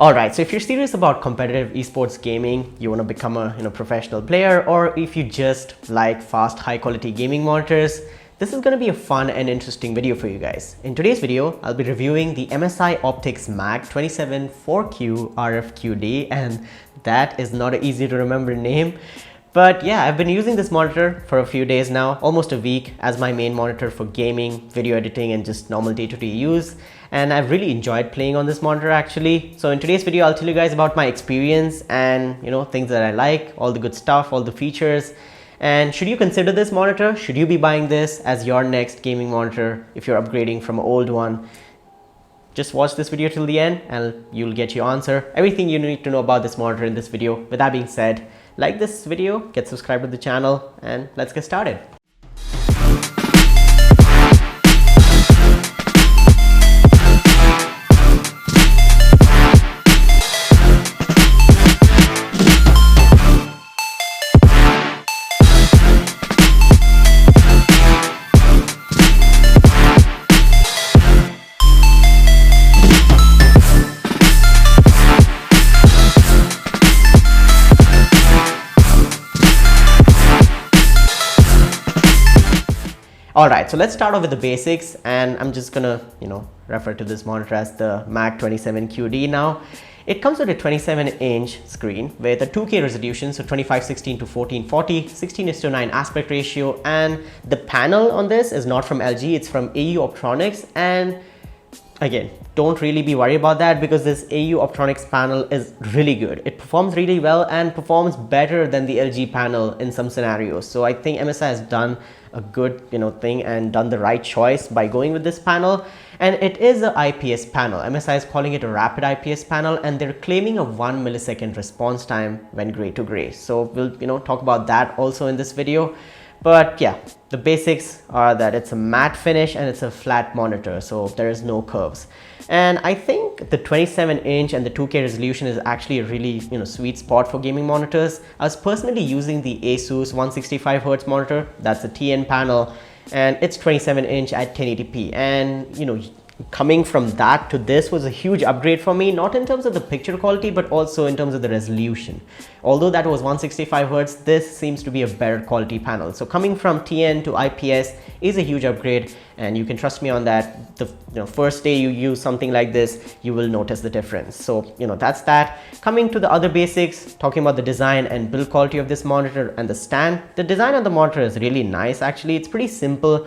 Alright, so if you're serious about competitive esports gaming, you want to become a professional player, or if you just like fast, high quality gaming monitors, this is going to be a fun and interesting video for you guys. In today's video, I'll be reviewing the MSI OPTIX MAC 274QRF-QD, and that is not an easy to remember name. But yeah, I've been using this monitor for a few days now, almost a week, as my main monitor for gaming, video editing, and just normal day-to-day use. And I've really enjoyed playing on this monitor actually. So in today's video, I'll tell you guys about my experience and things that I like, all the good stuff, all the features. And should you consider this monitor? Should you be buying this as your next gaming monitor if you're upgrading from an old one? Just watch this video till the end and you'll get your answer. Everything you need to know about this monitor in this video. With that being said, like this video, get subscribed to the channel, and let's get started. Alright, so let's start off with the basics, and I'm just gonna refer to this monitor as the MAC 27QD now. It comes with a 27-inch screen with a 2K resolution, so 2516 to 1440, 16:9 aspect ratio, and the panel on this is not from LG, it's from AU Optronics. And again, don't really be worried about that because this AU Optronics panel is really good. It performs really well and performs better than the LG panel in some scenarios. So I think MSI has done a good thing and done the right choice by going with this panel. And it is an IPS panel. MSI is calling it a rapid IPS panel, and they're claiming a 1 millisecond response time when gray to gray. So we'll talk about that also in this video. But yeah, the basics are that it's a matte finish and it's a flat monitor, so there is no curves. And I think the 27-inch and the 2K resolution is actually a really sweet spot for gaming monitors. I was personally using the Asus 165Hz monitor, that's a TN panel, and it's 27-inch at 1080p. And coming from that to this was a huge upgrade for me, not in terms of the picture quality, but also in terms of the resolution. Although that was 165Hz, this seems to be a better quality panel. So coming from TN to IPS is a huge upgrade, and you can trust me on that. The first day you use something like this, you will notice the difference. So that's that. Coming to the other basics, talking about the design and build quality of this monitor and the stand. The design of the monitor is really nice actually. It's pretty simple,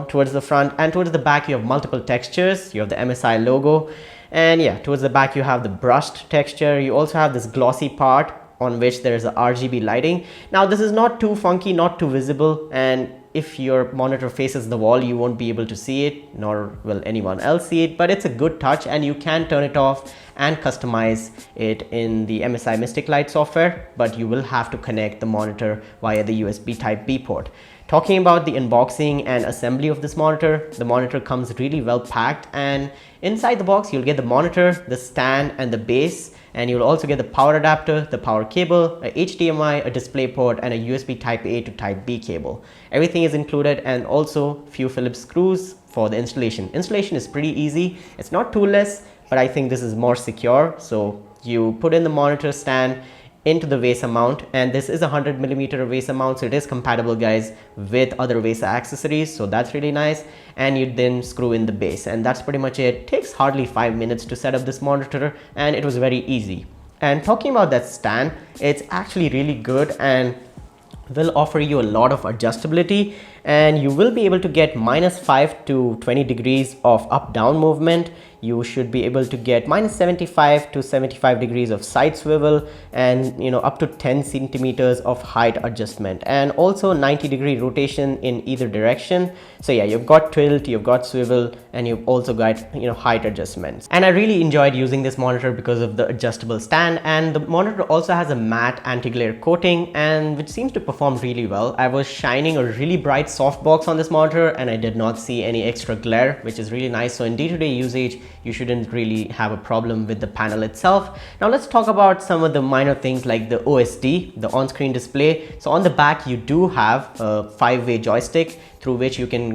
towards the front, and towards the back you have multiple textures. You have the MSI logo, and yeah, towards the back you have the brushed texture. You also have this glossy part on which there is a RGB lighting. Now this is not too funky, not too visible, and if your monitor faces the wall, you won't be able to see it, nor will anyone else see it, but it's a good touch, and you can turn it off and customize it in the MSI Mystic Light software, but you will have to connect the monitor via the USB Type-B port. Talking about the unboxing and assembly of this monitor, the monitor comes really well packed, and inside the box you'll get the monitor, the stand, and the base. And you'll also get the power adapter, the power cable, a HDMI, a display port, and a USB Type A to Type B cable. Everything is included, and also few Phillips screws for the installation. Installation is pretty easy. It's not toolless, but I think this is more secure. So you put in the monitor stand into the VESA mount, and this is a 100mm VESA mount, so it is compatible guys with other VESA accessories, so that's really nice. And you then screw in the base, and that's pretty much it. Takes hardly 5 minutes to set up this monitor, and it was very easy. And talking about that stand, it's actually really good and will offer you a lot of adjustability, and you will be able to get -5 to 20 degrees of up down movement. You should be able to get -75 to 75 degrees of side swivel, and up to 10 centimeters of height adjustment, and also 90-degree rotation in either direction. So yeah, you've got tilt, you've got swivel, and you've also got height adjustments. And I really enjoyed using this monitor because of the adjustable stand, and the monitor also has a matte anti-glare coating, and which seems to perform really well. I was shining a really bright softbox on this monitor, and I did not see any extra glare, which is really nice. So in day-to-day usage, you shouldn't really have a problem with the panel itself. Now let's talk about some of the minor things like the OSD, the on-screen display. So on the back you do have a 5-way joystick through which you can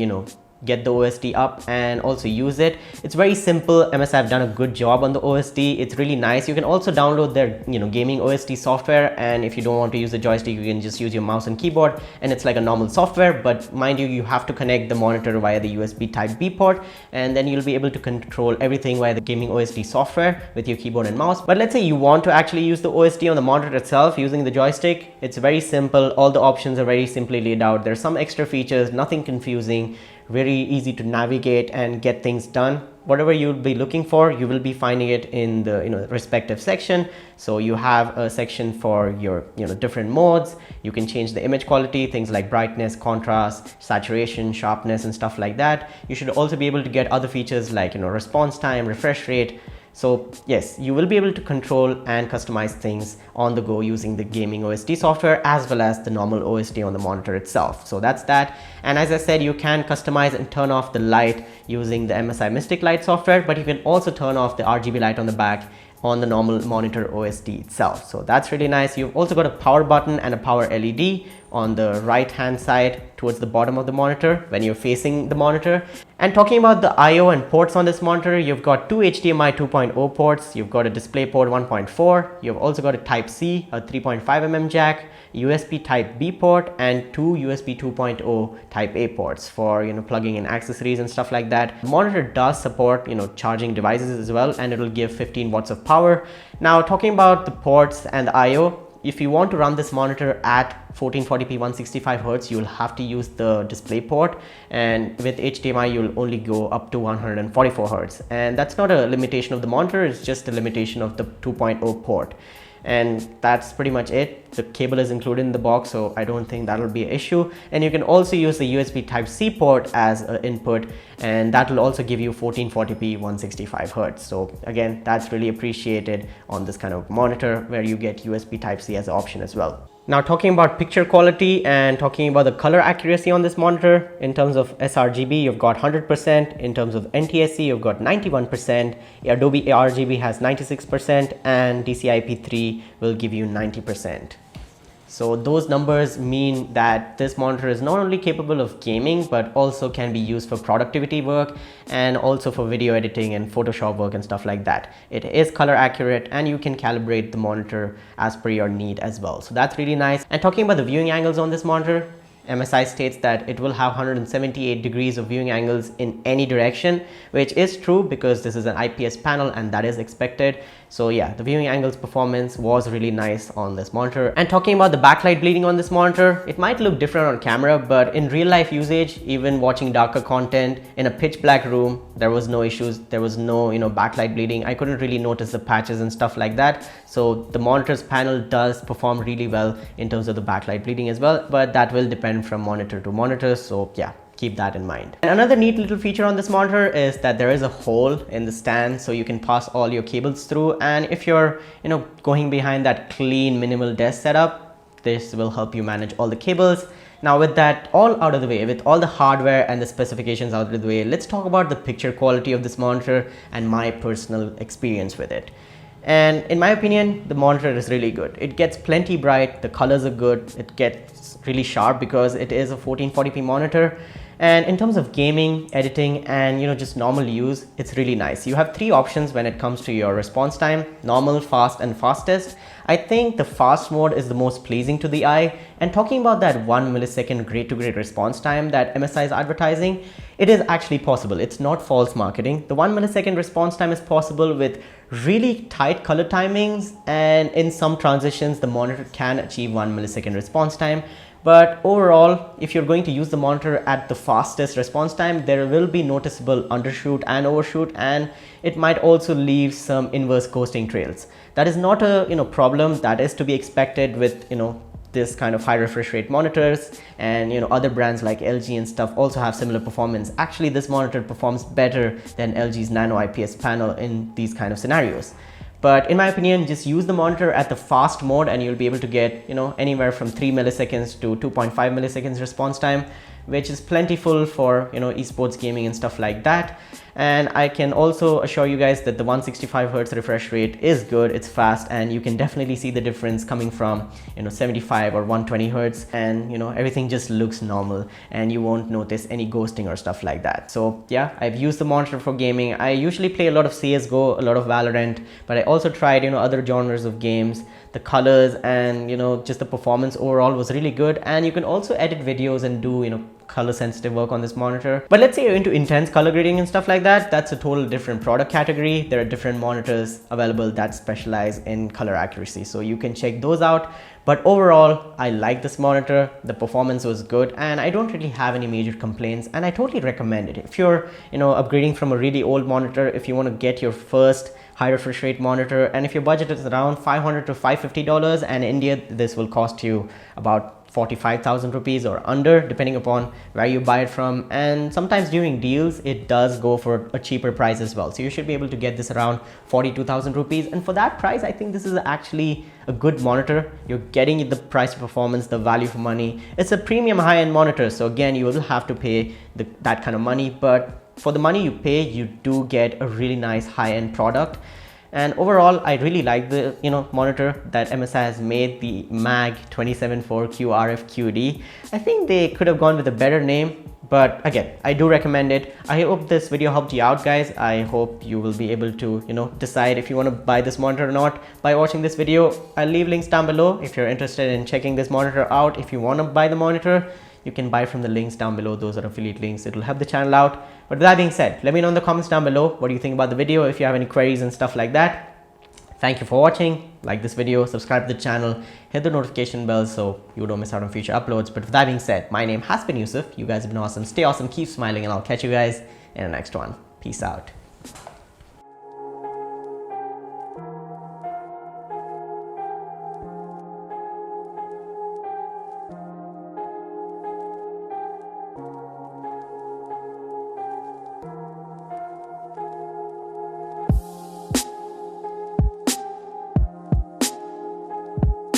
get the OSD up and also use it. It's very simple. MSI have done a good job on the OSD. It's really nice. You can also download their gaming OSD software, and if you don't want to use the joystick, you can just use your mouse and keyboard, and it's like a normal software. But mind you, you have to connect the monitor via the USB type B port, and then you'll be able to control everything via the gaming OSD software with your keyboard and mouse. But let's say you want to actually use the OSD on the monitor itself using the joystick. It's very simple. All the options are very simply laid out. There's some extra features, nothing confusing, very easy to navigate and get things done. Whatever you'll be looking for, you will be finding it in the respective section. So you have a section for your different modes. You can change the image quality, things like brightness, contrast, saturation, sharpness, and stuff like that. You should also be able to get other features like response time, refresh rate. So yes, you will be able to control and customize things on the go using the gaming OSD software as well as the normal OSD on the monitor itself. So that's that. And as I said, you can customize and turn off the light using the MSI Mystic Light software, but you can also turn off the RGB light on the back on the normal monitor OSD itself. So that's really nice. You've also got a power button and a power LED on the right hand side towards the bottom of the monitor when you're facing the monitor. And talking about the I/O and ports on this monitor, you've got two HDMI 2.0 ports, you've got a DisplayPort 1.4, you've also got a Type-C, a 3.5mm jack, USB Type B port, and two USB 2.0 Type A ports for plugging in accessories and stuff like that. The monitor does support charging devices as well, and it will give 15 watts of power. Now talking about the ports and the I/O, if you want to run this monitor at 1440p 165 Hz, you'll have to use the DisplayPort, and with HDMI you'll only go up to 144 Hz, and that's not a limitation of the monitor, it's just a limitation of the 2.0 port. And that's pretty much it. The cable is included in the box, so I don't think that'll be an issue. And you can also use the USB Type-C port as an input, and that will also give you 1440p 165 Hz. So again, that's really appreciated on this kind of monitor where you get USB Type-C as an option as well. Now talking about picture quality and talking about the color accuracy on this monitor, in terms of sRGB you've got 100%, in terms of NTSC you've got 91%, Adobe RGB has 96%, and DCI-P3 will give you 90%. So those numbers mean that this monitor is not only capable of gaming but also can be used for productivity work and also for video editing and Photoshop work and stuff like that. It is color accurate, and you can calibrate the monitor as per your need as well. So that's really nice. And talking about the viewing angles on this monitor, MSI states that it will have 178 degrees of viewing angles in any direction, which is true because this is an IPS panel and that is expected. So yeah, the viewing angles performance was really nice on this monitor. And talking about the backlight bleeding on this monitor, it might look different on camera, but in real life usage, even watching darker content in a pitch black room, there was no issues. There was no backlight bleeding. I couldn't really notice the patches and stuff like that. So the monitor's panel does perform really well in terms of the backlight bleeding as well, but that will depend from monitor to monitor. So yeah, keep that in mind. And another neat little feature on this monitor is that there is a hole in the stand, so you can pass all your cables through. And if you're going behind that clean minimal desk setup, this will help you manage all the cables. Now with that all out of the way, with all the hardware and the specifications out of the way, let's talk about the picture quality of this monitor and my personal experience with it. And in my opinion, the monitor is really good. It gets plenty bright, the colors are good, it gets really sharp because it is a 1440p monitor. And in terms of gaming, editing, and just normal use, it's really nice. You have three options when it comes to your response time: normal, fast, and fastest. I think the fast mode is the most pleasing to the eye. And talking about that 1 millisecond great to great response time that MSI is advertising, it is actually possible. It's not false marketing. The 1 millisecond response time is possible with really tight color timings, and in some transitions the monitor can achieve 1 millisecond response time. But overall, if you're going to use the monitor at the fastest response time, there will be noticeable undershoot and overshoot, and it might also leave some inverse ghosting trails. That is not a problem. That is to be expected with this kind of high refresh rate monitors, and other brands like LG and stuff also have similar performance. Actually, this monitor performs better than LG's Nano IPS panel in these kind of scenarios. But in my opinion, just use the monitor at the fast mode and you'll be able to get anywhere from 3 milliseconds to 2.5 milliseconds response time, which is plentiful for esports gaming and stuff like that. And I can also assure you guys that the 165 hertz refresh rate is good, it's fast, and you can definitely see the difference coming from 75 or 120 hertz, and everything just looks normal and you won't notice any ghosting or stuff like that. So yeah, I've used the monitor for gaming. I usually play a lot of CSGO, a lot of Valorant, but I also tried other genres of games. The colors and just the performance overall was really good, and you can also edit videos and do color sensitive work on this monitor. But let's say you're into intense color grading and stuff like that, that's a total different product category. There are different monitors available that specialize in color accuracy, so you can check those out. But overall, I like this monitor. The performance was good and I don't really have any major complaints, and I totally recommend it. If you're upgrading from a really old monitor, if you want to get your first high refresh rate monitor, and if your budget is around $500 to $550, and in India this will cost you about 45,000 rupees or under, depending upon where you buy it from, and sometimes during deals it does go for a cheaper price as well. So you should be able to get this around 42,000 rupees, and for that price I think this is actually a good monitor. You're getting the price performance, the value for money. It's a premium high-end monitor, so again you will have to pay that kind of money, but for the money you pay, you do get a really nice high-end product. And overall, I really like the monitor that MSI has made, the MAG 274QRF-QD. I think they could have gone with a better name, but again, I do recommend it. I hope this video helped you out, guys. I hope you will be able to decide if you want to buy this monitor or not by watching this video. I'll leave links down below if you're interested in checking this monitor out. If you want to buy the monitor, you can buy from the links down below. Those are affiliate links. It will help the channel out. But with that being said, let me know in the comments down below what do you think about the video, if you have any queries and stuff like that. Thank you for watching. Like this video, subscribe to the channel, hit the notification bell so you don't miss out on future uploads. But with that being said, my name has been Yusuf. You guys have been awesome. Stay awesome, keep smiling, and I'll catch you guys in the next one. Peace out.